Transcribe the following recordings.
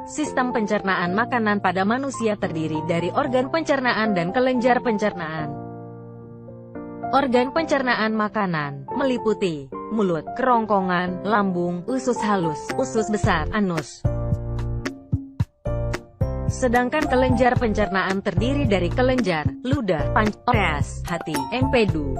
Sistem pencernaan makanan pada manusia terdiri dari organ pencernaan dan kelenjar pencernaan. Organ pencernaan makanan meliputi mulut, kerongkongan, lambung, usus halus, usus besar, anus. Sedangkan kelenjar pencernaan terdiri dari kelenjar, ludah, pankreas, hati, empedu.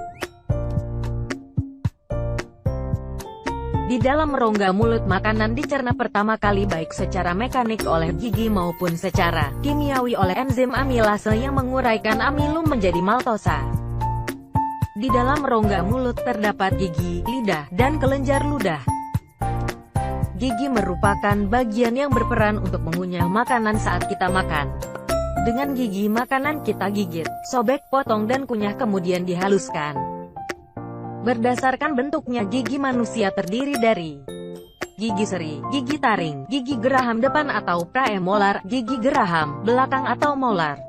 Di dalam rongga mulut makanan dicerna pertama kali baik secara mekanik oleh gigi maupun secara kimiawi oleh enzim amilase yang menguraikan amilum menjadi maltosa. Di dalam rongga mulut terdapat gigi, lidah, dan kelenjar ludah. Gigi merupakan bagian yang berperan untuk mengunyah makanan saat kita makan. Dengan gigi makanan kita gigit, sobek, potong dan kunyah kemudian dihaluskan. Berdasarkan bentuknya gigi manusia terdiri dari gigi seri, gigi taring, gigi geraham depan atau praemolar, gigi geraham belakang atau molar.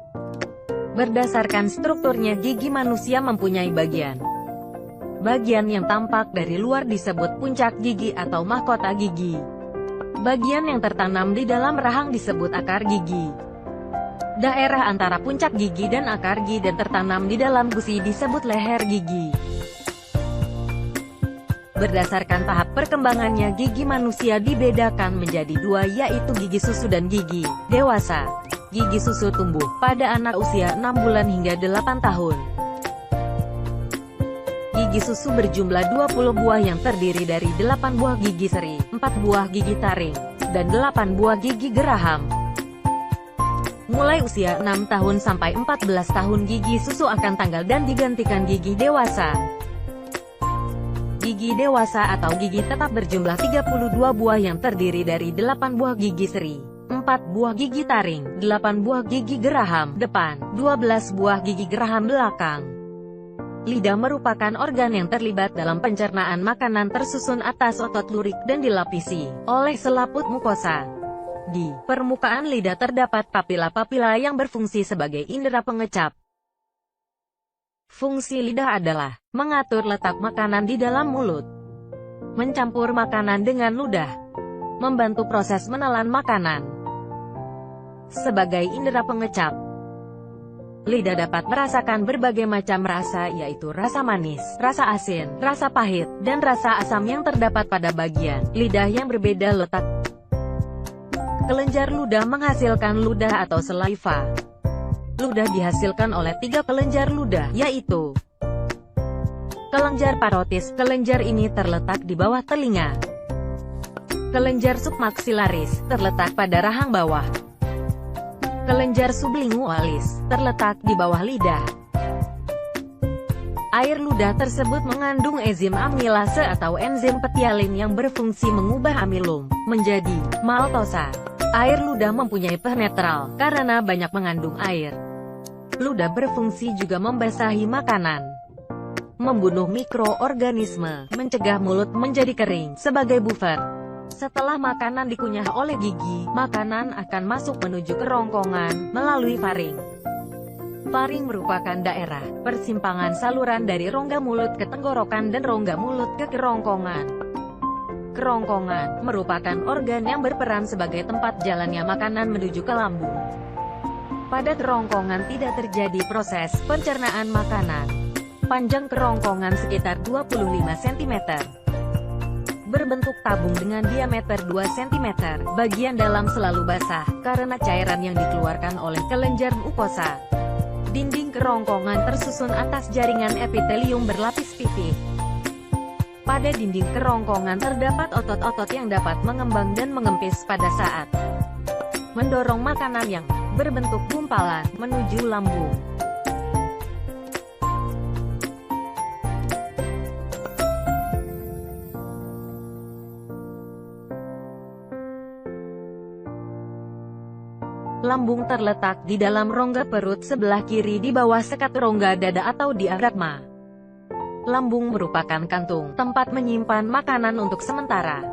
Berdasarkan strukturnya gigi manusia mempunyai bagian yang tampak dari luar disebut puncak gigi atau mahkota gigi. Bagian yang tertanam di dalam rahang disebut akar gigi. Daerah antara puncak gigi dan akar gigi dan tertanam di dalam gusi disebut leher gigi. Berdasarkan tahap perkembangannya gigi manusia dibedakan menjadi dua yaitu gigi susu dan gigi dewasa. Gigi susu tumbuh pada anak usia 6 bulan hingga 8 tahun. Gigi susu berjumlah 20 buah yang terdiri dari 8 buah gigi seri, 4 buah gigi taring, dan 8 buah gigi geraham. Mulai usia 6 tahun sampai 14 tahun gigi susu akan tanggal dan digantikan gigi dewasa. Gigi dewasa atau gigi tetap berjumlah 32 buah yang terdiri dari 8 buah gigi seri, 4 buah gigi taring, 8 buah gigi geraham depan, 12 buah gigi geraham belakang. Lidah merupakan organ yang terlibat dalam pencernaan makanan tersusun atas otot lurik dan dilapisi oleh selaput mukosa. Di permukaan lidah terdapat papila-papila yang berfungsi sebagai indera pengecap. Fungsi lidah adalah mengatur letak makanan di dalam mulut, mencampur makanan dengan ludah, membantu proses menelan makanan. Sebagai indera pengecap, lidah dapat merasakan berbagai macam rasa yaitu rasa manis, rasa asin, rasa pahit, dan rasa asam yang terdapat pada bagian lidah yang berbeda letak. Kelenjar ludah menghasilkan ludah atau saliva. Ludah dihasilkan oleh 3 kelenjar ludah, yaitu kelenjar parotis. Kelenjar ini terletak di bawah telinga. Kelenjar submaxillaris, terletak pada rahang bawah. Kelenjar sublingualis, terletak di bawah lidah. Air ludah tersebut mengandung enzim amilase atau enzim petialin yang berfungsi mengubah amilum menjadi maltosa. Air ludah mempunyai pH netral, karena banyak mengandung air. Ludah berfungsi juga membasahi makanan, membunuh mikroorganisme, mencegah mulut menjadi kering, sebagai buffer. Setelah makanan dikunyah oleh gigi, makanan akan masuk menuju kerongkongan, melalui faring. Faring merupakan daerah persimpangan saluran dari rongga mulut ke tenggorokan dan rongga mulut ke kerongkongan. Kerongkongan merupakan organ yang berperan sebagai tempat jalannya makanan menuju ke lambung. Pada kerongkongan tidak terjadi proses pencernaan makanan. Panjang kerongkongan sekitar 25 cm. Berbentuk tabung dengan diameter 2 cm. Bagian dalam selalu basah, karena cairan yang dikeluarkan oleh kelenjar mukosa. Dinding kerongkongan tersusun atas jaringan epitelium berlapis pipih. Pada dinding kerongkongan terdapat otot-otot yang dapat mengembang dan mengempis pada saat mendorong makanan yang berbentuk gumpalan menuju lambung. Lambung terletak di dalam rongga perut sebelah kiri di bawah sekat rongga dada atau diafragma. Lambung merupakan kantung, tempat menyimpan makanan untuk sementara.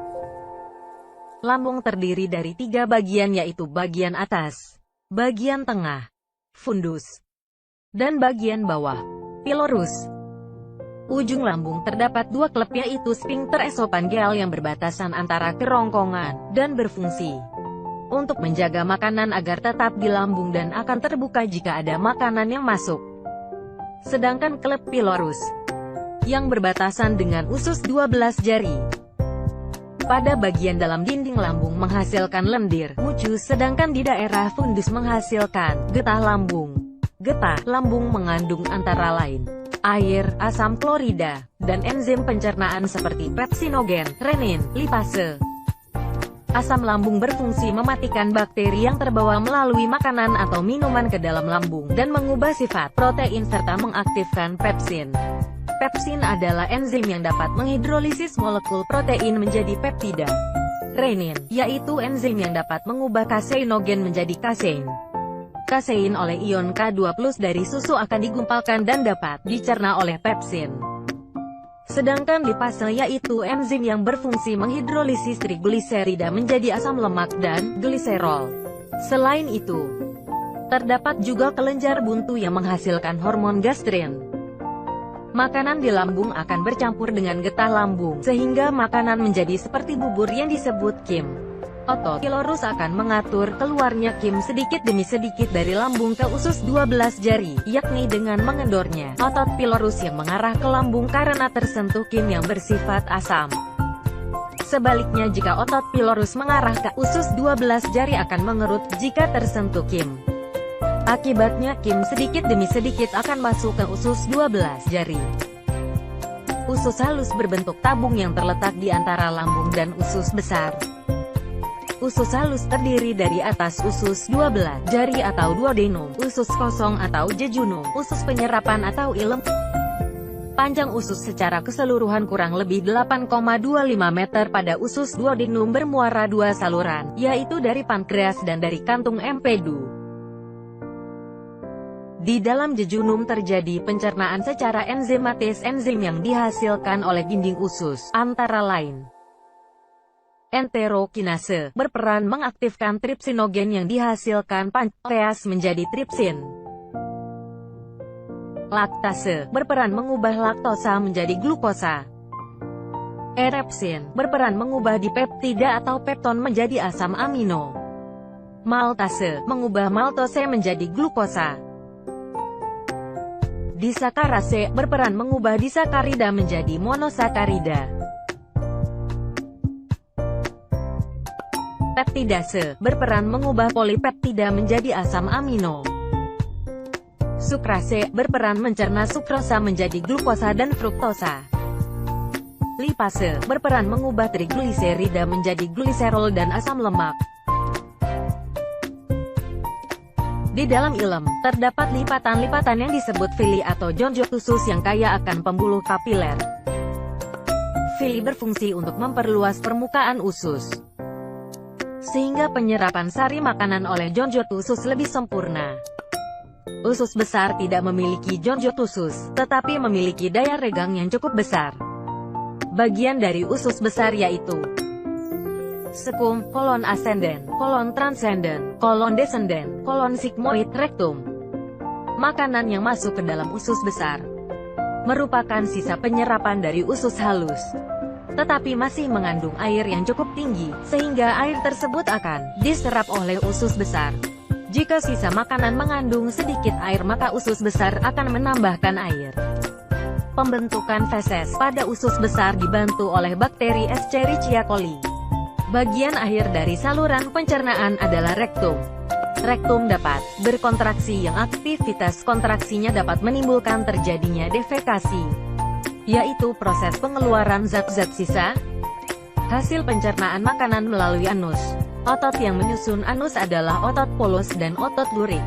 Lambung terdiri dari 3 bagian yaitu bagian atas, bagian tengah, fundus, dan bagian bawah, pilorus. Ujung lambung terdapat 2 klep yaitu sphincter esophageal yang berbatasan antara kerongkongan, dan berfungsi untuk menjaga makanan agar tetap di lambung dan akan terbuka jika ada makanan yang masuk. Sedangkan klep pylorus yang berbatasan dengan usus 12 jari pada bagian dalam dinding lambung menghasilkan lendir, mucus, sedangkan di daerah fundus menghasilkan getah lambung. Getah lambung mengandung antara lain air, asam klorida, dan enzim pencernaan seperti pepsinogen, renin, lipase. Asam lambung berfungsi mematikan bakteri yang terbawa melalui makanan atau minuman ke dalam lambung, dan mengubah sifat protein serta mengaktifkan pepsin. Pepsin adalah enzim yang dapat menghidrolisis molekul protein menjadi peptida. Renin, yaitu enzim yang dapat mengubah kaseinogen menjadi kasein. Kasein oleh ion K2+ dari susu akan digumpalkan dan dapat dicerna oleh pepsin. Sedangkan lipase yaitu enzim yang berfungsi menghidrolisis trigliserida menjadi asam lemak dan gliserol. Selain itu, terdapat juga kelenjar buntu yang menghasilkan hormon gastrin. Makanan di lambung akan bercampur dengan getah lambung, sehingga makanan menjadi seperti bubur yang disebut kim. Otot pylorus akan mengatur keluarnya kim sedikit demi sedikit dari lambung ke usus 12 jari, yakni dengan mengendornya otot pylorus yang mengarah ke lambung karena tersentuh kim yang bersifat asam. Sebaliknya jika otot pylorus mengarah ke usus 12 jari akan mengerut jika tersentuh kim. Akibatnya kim sedikit demi sedikit akan masuk ke usus 12 jari. Usus halus berbentuk tabung yang terletak di antara lambung dan usus besar. Usus halus terdiri dari atas usus 12 jari atau duodenum, usus kosong atau jejunum, usus penyerapan atau ilem. Panjang usus secara keseluruhan kurang lebih 8,25 meter pada usus duodenum bermuara dua saluran, yaitu dari pankreas dan dari kantung empedu. Di dalam jejunum terjadi pencernaan secara enzimatis. Enzim yang dihasilkan oleh dinding usus, antara lain enterokinase, berperan mengaktifkan tripsinogen yang dihasilkan pankreas menjadi tripsin. Laktase, berperan mengubah laktosa menjadi glukosa. Erepsin, berperan mengubah dipeptida atau pepton menjadi asam amino. Maltase, mengubah maltose menjadi glukosa. Disakarase, berperan mengubah disakarida menjadi monosakarida. Peptidase, berperan mengubah polipeptida menjadi asam amino. Sukrase, berperan mencerna sukrosa menjadi glukosa dan fruktosa. Lipase, berperan mengubah trigliserida menjadi gliserol dan asam lemak. Di dalam ilem, terdapat lipatan-lipatan yang disebut fili atau jonjok usus yang kaya akan pembuluh kapiler. Fili berfungsi untuk memperluas permukaan usus, sehingga penyerapan sari makanan oleh jonjok usus lebih sempurna. Usus besar tidak memiliki jonjok usus, tetapi memiliki daya regang yang cukup besar. Bagian dari usus besar yaitu sekum, kolon ascendent, kolon transcendent, kolon descendent, kolon sigmoid, rektum. Makanan yang masuk ke dalam usus besar merupakan sisa penyerapan dari usus halus, tetapi masih mengandung air yang cukup tinggi, sehingga air tersebut akan diserap oleh usus besar. Jika sisa makanan mengandung sedikit air maka usus besar akan menambahkan air. Pembentukan feses pada usus besar dibantu oleh bakteri Escherichia coli. Bagian akhir dari saluran pencernaan adalah rektum. Rektum dapat berkontraksi yang aktivitas kontraksinya dapat menimbulkan terjadinya defekasi, yaitu proses pengeluaran zat-zat sisa hasil pencernaan makanan melalui anus. Otot yang menyusun anus adalah otot polus dan otot lurik.